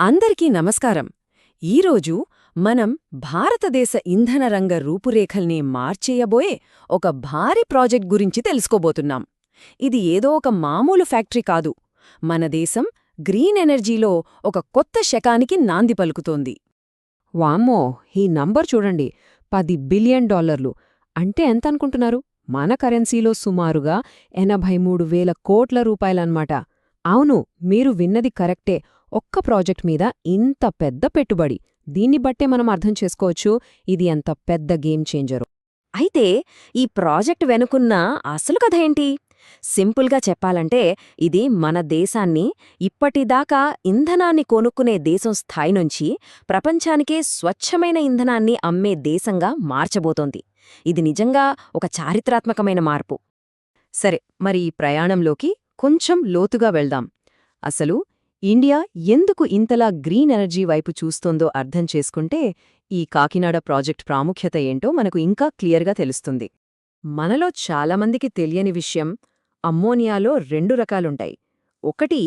అందరికీ నమస్కారం. ఈరోజు మనం భారతదేశ ఇంధన రంగ రూపురేఖల్ని మార్చేయబోయే ఒక భారీ ప్రాజెక్ట్ గురించి తెలుసుకోబోతున్నాం. ఇది ఏదో ఒక మామూలు ఫ్యాక్టరీ కాదు. మన దేశం గ్రీన్ ఎనర్జీలో ఒక కొత్త శకానికి నాంది పలుకుతోంది. వామ్మో! ఈ నంబర్ చూడండి, $10 బిలియన్. అంటే ఎంతనుకుంటున్నారు? మన కరెన్సీలో సుమారుగా 83,000 కోట్ల రూపాయలన్నమాట. అవును, మీరు విన్నది కరెక్టే. ఒక్క ప్రాజెక్ట్ మీద ఇంత పెద్ద పెట్టుబడి. దీన్ని బట్టే మనం అర్థం చేసుకోవచ్చు ఇది ఎంత పెద్ద గేమ్ చేంజరు. అయితే ఈ ప్రాజెక్ట్ వెనుకున్న అసలు కథ ఏంటి? సింపుల్గా చెప్పాలంటే ఇది మన దేశాన్ని ఇప్పటిదాకా ఇంధనాన్ని కొనుక్కునే దేశం స్థాయి నుంచి ప్రపంచానికే స్వచ్ఛమైన ఇంధనాన్ని అమ్మే దేశంగా మార్చబోతోంది. ఇది నిజంగా ఒక చారిత్రాత్మకమైన మార్పు. సరే, మరి ఈ ప్రయాణంలోకి కొంచెం లోతుగా వెళ్దాం. అసలు ఇండియా ఎందుకు ఇంతలా గ్రీన్ ఎనర్జీ వైపు చూస్తోందో అర్థం చేసుకుంటే ఈ కాకినాడ ప్రాజెక్ట్ ప్రాముఖ్యత ఏంటో మనకు ఇంకా క్లియర్గా తెలుస్తుంది. మనలో చాలామందికి తెలియని విషయం, అమ్మోనియాలో 2 రకాలుంటాయి. ఒకటి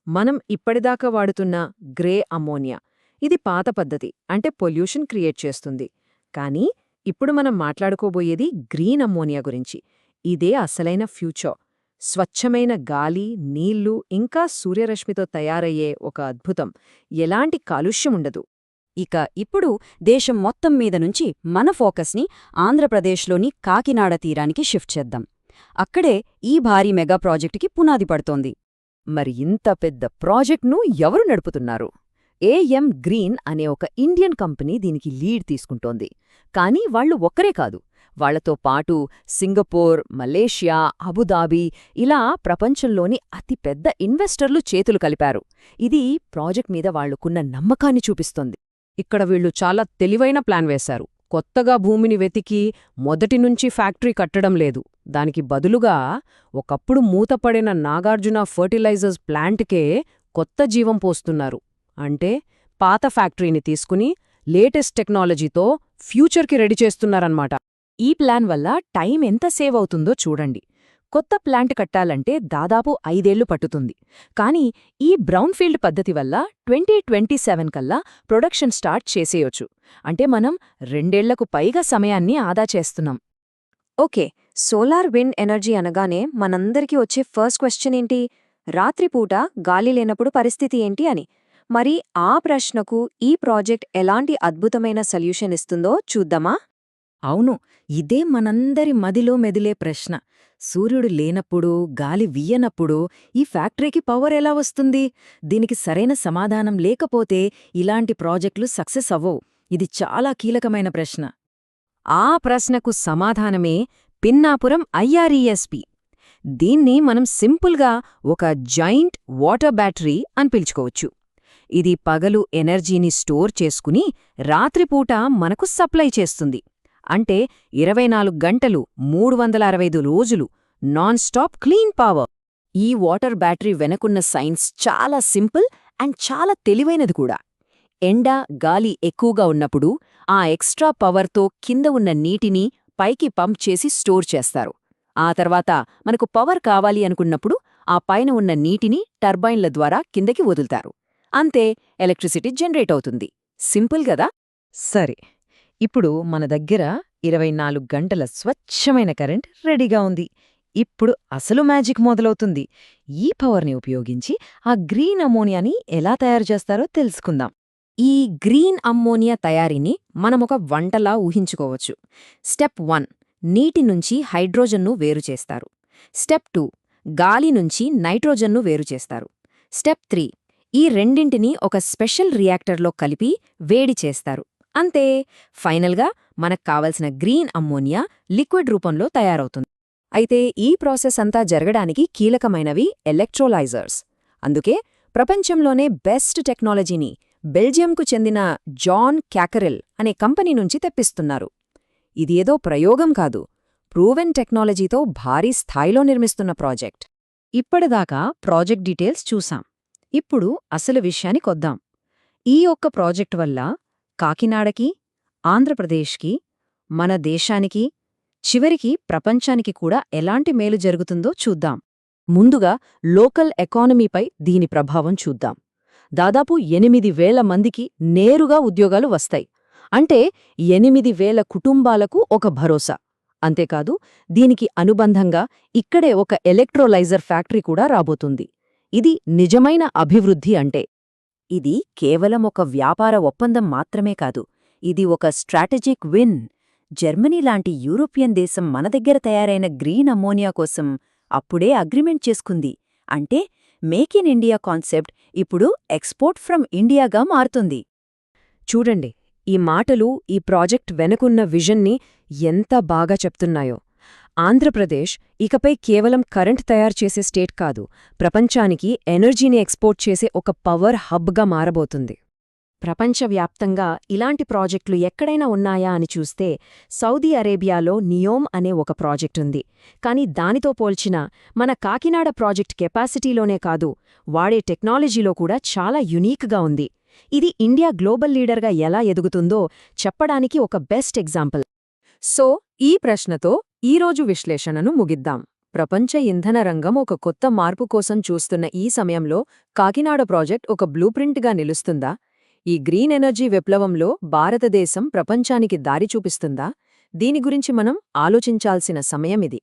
మనం ఇప్పటిదాకా వాడుతున్న గ్రే అమ్మోనియా. ఇది పాత పద్ధతి, అంటే పొల్యూషన్ క్రియేట్ చేస్తుంది. కానీ ఇప్పుడు మనం మాట్లాడుకోబోయేది గ్రీన్ అమ్మోనియా గురించి. ఇదే అసలైన ఫ్యూచర్. స్వచ్ఛమైన గాలి, నీళ్లు ఇంకా సూర్యరశ్మితో తయారయ్యే ఒక అద్భుతం. ఎలాంటి కాలుష్యముండదు. ఇప్పుడు దేశం మొత్తం మీద నుంచి మన ఫోకస్ని ఆంధ్రప్రదేశ్లోని కాకినాడ తీరానికి షిఫ్ట్ చేద్దాం. అక్కడే ఈ భారీ మెగా ప్రాజెక్టుకి పునాది పడుతోంది. మరి ఇంత పెద్ద ప్రాజెక్ట్ను ఎవరు నడుపుతున్నారు? ఏఎం గ్రీన్ అనే ఒక ఇండియన్ కంపెనీ దీనికి లీడ్ తీసుకుంటోంది. కానీ వాళ్లు ఒక్కరే కాదు, వాళ్లతో పాటు సింగపూర్, మలేషియా, అబుదాబి ఇలా ప్రపంచంలోని అతిపెద్ద ఇన్వెస్టర్లు చేతులు కలిపారు. ఇది ప్రాజెక్ట్ మీద వాళ్లుకున్న నమ్మకాన్ని చూపిస్తోంది. ఇక్కడ వీళ్లు చాలా తెలివైన ప్లాన్ వేశారు. కొత్తగా భూమిని వెతికి మొదటినుంచి ఫ్యాక్టరీ కట్టడం లేదు. దానికి బదులుగా ఒకప్పుడు మూతపడిన నాగార్జున ఫర్టిలైజర్స్ ప్లాంట్కే కొత్త జీవం పోస్తున్నారు. అంటే పాత ఫ్యాక్టరీని తీసుకుని లేటెస్ట్ టెక్నాలజీతో ఫ్యూచర్కి రెడీ చేస్తున్నారన్నమాట. ఈ ప్లాన్ వల్ల టైం ఎంత సేవ్ అవుతుందో చూడండి. కొత్త ప్లాంట్ కట్టాలంటే దాదాపు 5 ఏళ్లు పట్టుతుంది. కానీ ఈ బ్రౌన్ఫీల్డ్ పద్ధతి వల్ల 2027 కల్లా ప్రొడక్షన్ స్టార్ట్ చేసేయొచ్చు. అంటే మనం 2 ఏళ్లకు పైగా సమయాన్ని ఆదా చేస్తున్నాం. ఓకే, సోలార్ విండ్ ఎనర్జీ అనగానే మనందరికీ వచ్చే ఫస్ట్ క్వశ్చన్ ఏంటి? రాత్రిపూట గాలి లేనప్పుడు పరిస్థితి ఏంటి అని. మరి ఆ ప్రశ్నకు ఈ ప్రాజెక్ట్ ఎలాంటి అద్భుతమైన సొల్యూషన్ ఇస్తుందో చూద్దామా? అవును, ఇదే మనందరి మదిలో మెదిలే ప్రశ్న. సూర్యుడు లేనప్పుడు, గాలి వీయనప్పుడు ఈ ఫ్యాక్టరీకి పవర్ ఎలా వస్తుంది? దీనికి సరైన సమాధానం లేకపోతే ఇలాంటి ప్రాజెక్టులు సక్సెస్ అవ్వవు. ఇది చాలా కీలకమైన ప్రశ్న. ఆ ప్రశ్నకు సమాధానమే పిన్నాపురం IRESP. దీన్ని మనం సింపుల్గా ఒక జైంట్ వాటర్ బ్యాటరీ అని పిలుచుకోవచ్చు. ఇది పగలు ఎనర్జీని స్టోర్ చేసుకుని రాత్రిపూట మనకు సప్లై చేస్తుంది. అంటే 24 గంటలు 365 రోజులు నాన్ స్టాప్ క్లీన్ పవర్. ఈ వాటర్ బ్యాటరీ వెనకున్న సైన్స్ చాలా సింపుల్ అండ్ చాలా తెలివైనది కూడా. ఎండ, గాలి ఎక్కువగా ఉన్నప్పుడు ఆ ఎక్స్ట్రా పవర్తో కింద ఉన్న నీటిని పైకి పంప్ చేసి స్టోర్ చేస్తారు. ఆ తర్వాత మనకు పవర్ కావాలి అనుకున్నప్పుడు ఆ పైన ఉన్న నీటిని టర్బైన్ల ద్వారా కిందకి వదులుతారు. అంతే, ఎలక్ట్రిసిటీ జనరేట్ అవుతుంది. సింపుల్ గదా? సరే, ఇప్పుడు మన దగ్గర 24 గంటల స్వచ్ఛమైన కరెంట్ రెడీగా ఉంది. ఇప్పుడు అసలు మ్యాజిక్ మొదలవుతుంది. ఈ పవర్ని ఉపయోగించి ఆ గ్రీన్ అమ్మోనియాని ఎలా తయారు చేస్తారో తెలుసుకుందాం. ఈ గ్రీన్ అమ్మోనియా తయారీని మనమొక వంటలా ఊహించుకోవచ్చు. స్టెప్ 1, నీటి నుంచి హైడ్రోజన్ను వేరుచేస్తారు. స్టెప్ 2, గాలి నుంచి నైట్రోజన్ను వేరుచేస్తారు. స్టెప్ 3, ఈ రెండింటినీ ఒక స్పెషల్ రియాక్టర్లో కలిపి వేడి చేస్తారు. అంతే, ఫైనల్గా మనకు కావలసిన గ్రీన్ అమ్మోనియా లిక్విడ్ రూపంలో తయారవుతుంది. అయితే ఈ ప్రాసెస్ అంతా జరగడానికి కీలకమైనవి ఎలక్ట్రోలైజర్స్. అందుకే ప్రపంచంలోనే బెస్ట్ టెక్నాలజీని బెల్జియంకు చెందిన జాన్ క్యాకరెల్ అనే కంపెనీ నుంచి తెప్పిస్తున్నారు. ఇది ఏదో ప్రయోగం కాదు, ప్రూవెన్ టెక్నాలజీతో భారీ స్థాయిలో నిర్మిస్తున్న ప్రాజెక్ట్. ఇప్పటిదాకా ప్రాజెక్ట్ డీటెయిల్స్ చూసాం. ఇప్పుడు అసలు విషయానికొద్దాం. ఈ ఒక్క ప్రాజెక్ట్ వల్ల కాకినాడకి, ఆంధ్రప్రదేశ్కి, మన దేశానికి, చివరికి ప్రపంచానికి కూడా ఎలాంటి మేలు జరుగుతుందో చూద్దాం. ముందుగా లోకల్ ఎకానమీపై దీని ప్రభావం చూద్దాం. దాదాపు 8,000 మందికి నేరుగా ఉద్యోగాలు వస్తాయి. అంటే 8,000 కుటుంబాలకు ఒక భరోసా. అంతేకాదు, దీనికి అనుబంధంగా ఇక్కడే ఒక ఎలక్ట్రోలైజర్ ఫ్యాక్టరీ కూడా రాబోతుంది. ఇది నిజమైన అభివృద్ధి అంటే. ఇది కేవలం ఒక వ్యాపార ఒప్పందం మాత్రమే కాదు, ఇది ఒక స్ట్రాటజిక్ విన్. జర్మనీ లాంటి యూరోపియన్ దేశం మన దగ్గర తయారైన గ్రీన్ అమ్మోనియా కోసం అప్పుడే అగ్రిమెంట్ చేసుకుంది. అంటే మేక్ ఇన్ ఇండియా కాన్సెప్ట్ ఇప్పుడు ఎక్స్పోర్ట్ ఫ్రమ్ ఇండియాగా మారుతుంది. చూడండి, ఈ మాటలు ఈ ప్రాజెక్ట్ వెనుకున్న విజన్ని ఎంత బాగా చెప్తున్నాయో. ఆంధ్రప్రదేశ్ ఇకపై కేవలం కరెంట్ తయారు చేసే స్టేట్ కాదు, ప్రపంచానికి ఎనర్జీని ఎక్స్పోర్ట్ చేసే ఒక పవర్ హబ్గా మారబోతుంది. ప్రపంచవ్యాప్తంగా ఇలాంటి ప్రాజెక్టులు ఎక్కడైనా ఉన్నాయా అని చూస్తే సౌదీ అరేబియాలో నియోమ్ అనే ఒక ప్రాజెక్టుంది. కానీ దానితో పోల్చినా మన కాకినాడ ప్రాజెక్ట్ కెపాసిటీలోనే కాదు, వాడే టెక్నాలజీలో కూడా చాలా యునీక్గా ఉంది. ఇది ఇండియా గ్లోబల్ లీడర్గా ఎలా ఎదుగుతుందో చెప్పడానికి ఒక బెస్ట్ ఎగ్జాంపుల్. సో, ఈ ప్రశ్నతో ఈరోజు విశ్లేషణను ముగిద్దాం. ప్రపంచ ఇంధన రంగం ఒక కొత్త మార్పు కోసం చూస్తున్న ఈ సమయంలో కాకినాడ ప్రాజెక్ట్ ఒక బ్లూప్రింట్గా నిలుస్తుందా? ఈ గ్రీన్ ఎనర్జీ విప్లవంలో భారతదేశం ప్రపంచానికి దారి చూపిస్తుందా? దీని గురించి మనం ఆలోచించాల్సిన సమయమిది.